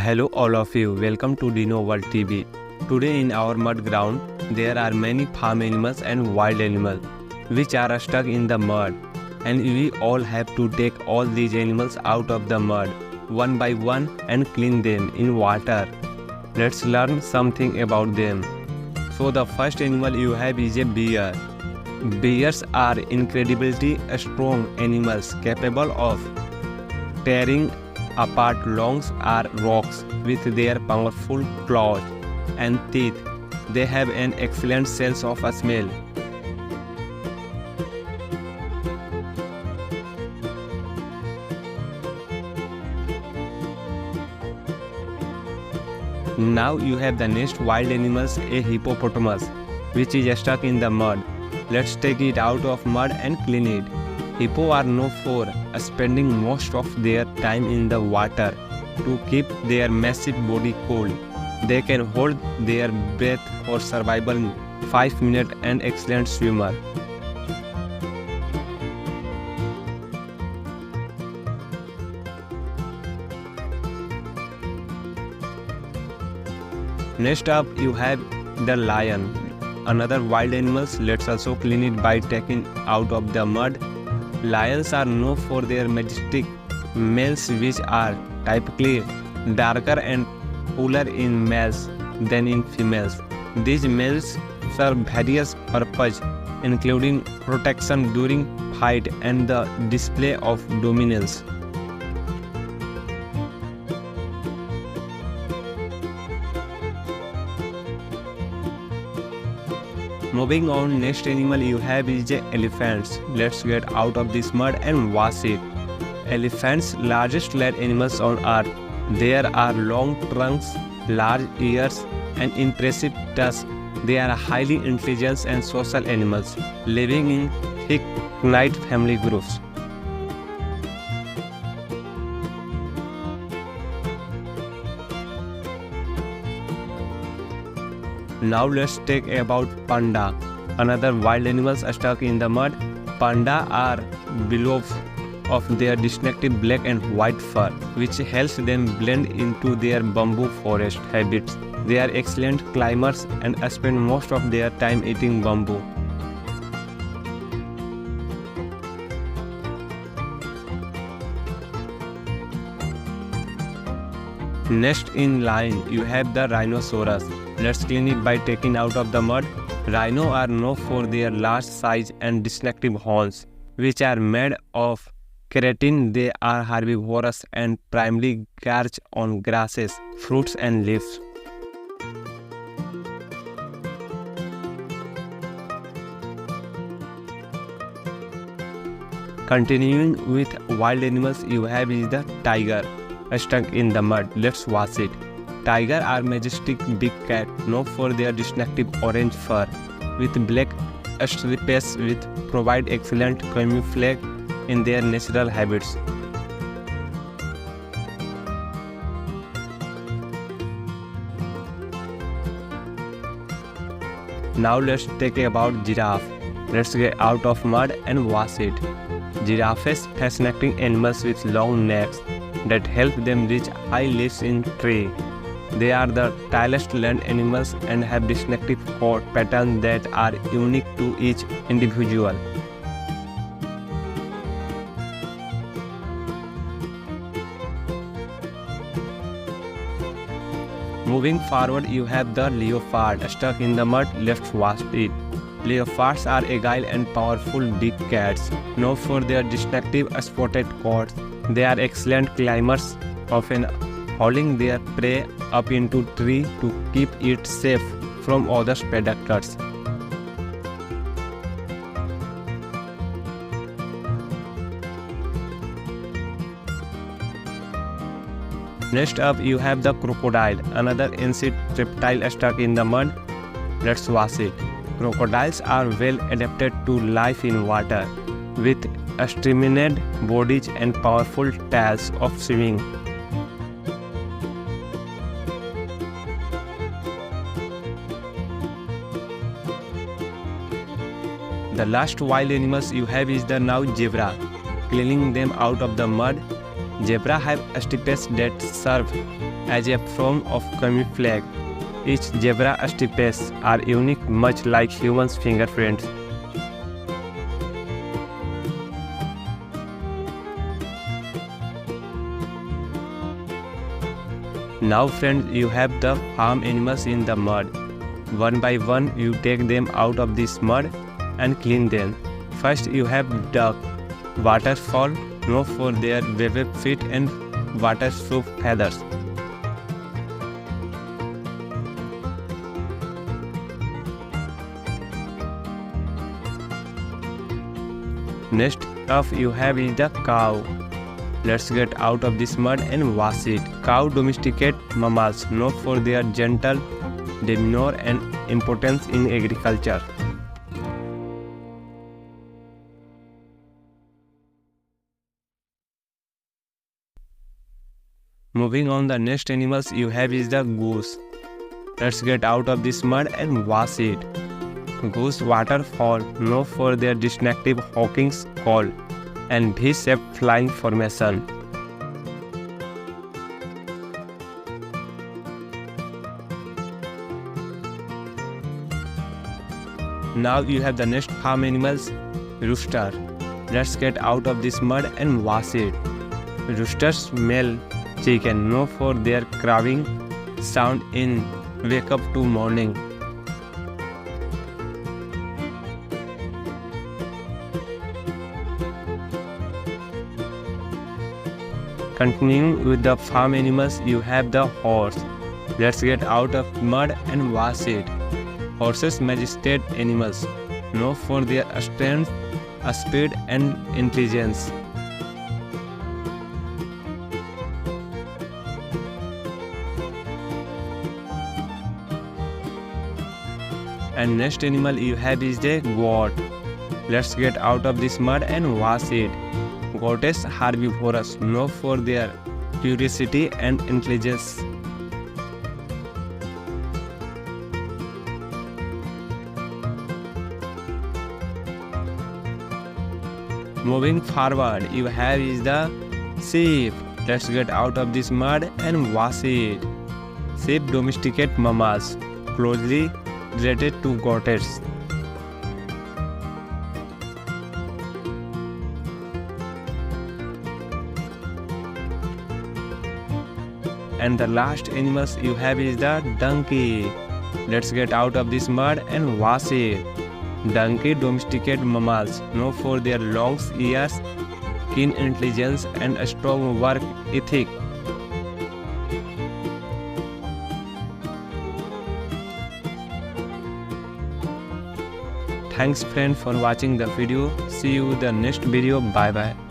Hello all of you, welcome to Dino World TV. Today in our mud ground, there are many farm animals and wild animals which are stuck in the mud, and we all have to take all these animals out of the mud one by one and clean them in water. Let's learn something about them. So the first animal you have is a bear. Bears are incredibly strong animals capable of tearing apart logs or rocks with their powerful claws and teeth. They have an excellent sense of smell. Now you have the next wild animals, a hippopotamus, which is stuck in the mud. Let's take it out of mud and clean it. Hippo are known for spending most of their time in the water to keep their massive body cool. They can hold their breath for survival in 5 minutes and excellent swimmer. Next up you have the lion. Another wild animals. Let's also clean it by taking out of the mud. Lions are known for their majestic males, which are typically darker and cooler in males than in females. These males serve various purposes, including protection during fight and the display of dominance. Moving on, next animal you have is the elephants. Let's get out of this mud and wash it. Elephants, largest land animals on earth. There are long trunks, large ears, and impressive tusks. They are highly intelligent and social animals, living in thick, knit family groups. Now let's talk about panda. Another wild animals stuck in the mud. Panda are beloved of their distinctive black and white fur, which helps them blend into their bamboo forest habits. They are excellent climbers and spend most of their time eating bamboo. Next in line you have the rhinoceros. Let's clean it by taking out of the mud. Rhino are known for their large size and distinctive horns, which are made of keratin. They are herbivorous and primarily gorge on grasses, fruits and leaves. Continuing with wild animals, you have is the tiger. Stuck in the mud, let's wash it. Tiger are majestic big cat known for their distinctive orange fur with black stripes which provide excellent camouflage in their natural habits. Now let's talk about giraffe. Let's get out of mud and wash it. Giraffes, fascinating animals with long necks that help them reach high leaves in tree. They are the tallest land animals and have distinctive coat patterns that are unique to each individual. Moving forward, you have the leopard. Stuck in the mud, let's wash it. Leopards are agile and powerful big cats, known for their distinctive spotted coats. They are excellent climbers, often hauling their prey up into trees to keep it safe from other predators. Next up you have the crocodile, another ancient reptile stuck in the mud. Let's wash it. Crocodiles are well adapted to life in water, with streamlined bodies and powerful tails of swimming. The last wild animals you have is the now zebra. Cleaning them out of the mud, zebra have stipes that serve as a form of camouflage. Each zebra stripes are unique, much like humans' fingerprints. Now friends, you have the farm animals in the mud. One by one you take them out of this mud and clean them. First you have duck, waterfowl, known for their webbed feet and waterproof feathers. Next up you have is the cow. Let's get out of this mud and wash it. Cow domesticate mammals known for their gentle demeanor and importance in agriculture. Moving on, the next animals you have is the goose. Let's get out of this mud and wash it. Goose waterfowl known for their distinctive hawking call and V-shaped flying formation. Now you have the next farm animals, rooster. Let's get out of this mud and wash it. Roosters male chicken known for their crowing sound in wake up to morning. Continuing with the farm animals, you have the horse. Let's get out of mud and wash it. Horses majestic animals, known for their strength, speed and intelligence. And next animal you have is the goat. Let's get out of this mud and wash it. Goats are herbivorous, known for their curiosity and intelligence. Moving forward, you have is the sheep. Let's get out of this mud and wash it. Sheep domesticate mammals, closely related to goats. And the last animals you have is the donkey. Let's get out of this mud and wash it. Donkey domesticate mammals, known for their long ears, keen intelligence and a strong work ethic. Thanks friend for watching the video. See you in the next video. Bye bye.